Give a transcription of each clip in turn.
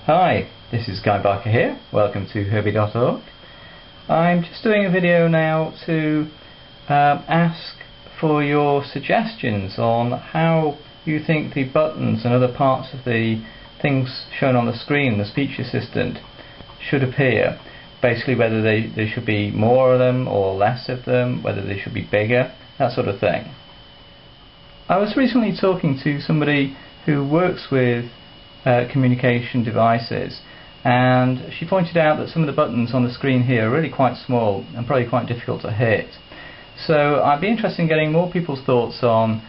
Hi, this is Guy Barker here. Welcome to Herbie.org. I'm just doing a video now to ask for your suggestions on how you think the buttons and other parts of the things shown on the screen, the speech assistant, should appear. Basically whether there should be more of them or less of them, whether they should be bigger, that sort of thing. I was recently talking to somebody who works with communication devices, and she pointed out that some of the buttons on the screen here are really quite small and probably quite difficult to hit. So I'd be interested in getting more people's thoughts on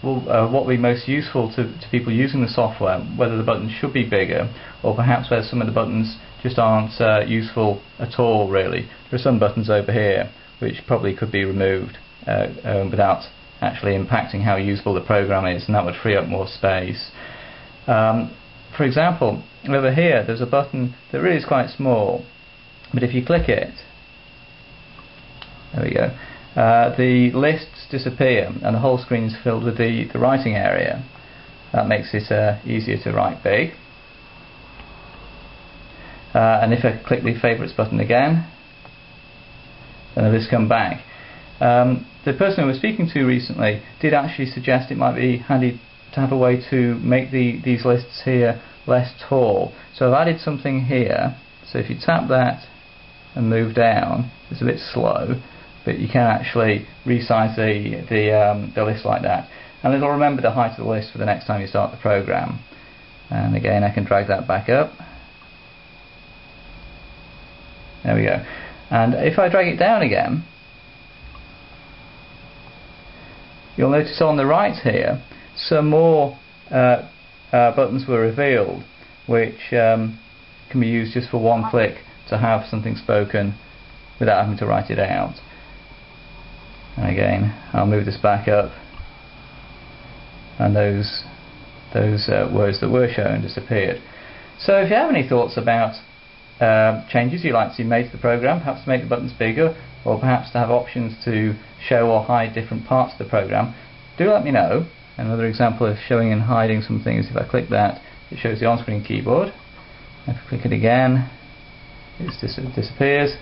what would be most useful to people using the software, whether the buttons should be bigger or perhaps whether some of the buttons just aren't useful at all really. There are some buttons over here which probably could be removed without actually impacting how usable the program is, and that would free up more space. For example, over here there's a button that really is quite small, but if you click it, there we go, the lists disappear and the whole screen is filled with the writing area. That makes it easier to write big. And if I click the Favourites button again, then this come back. The person I was speaking to recently did actually suggest it might be handy to have a way to make these lists here less tall. So I've added something here, so if you tap that and move down, it's a bit slow, but you can actually resize the list like that, and it'll remember the height of the list for the next time you start the program. And again I can drag that back up. There we go. And if I drag it down again, you'll notice on the right here some more buttons were revealed, which can be used just for one click to have something spoken without having to write it out. And again, I'll move this back up, and those words that were shown disappeared. So if you have any thoughts about changes you'd like to see made to the program, perhaps to make the buttons bigger, or perhaps to have options to show or hide different parts of the program, do let me know. Another example of showing and hiding some things, if I click that, it shows the on-screen keyboard. If I click it again, it disappears.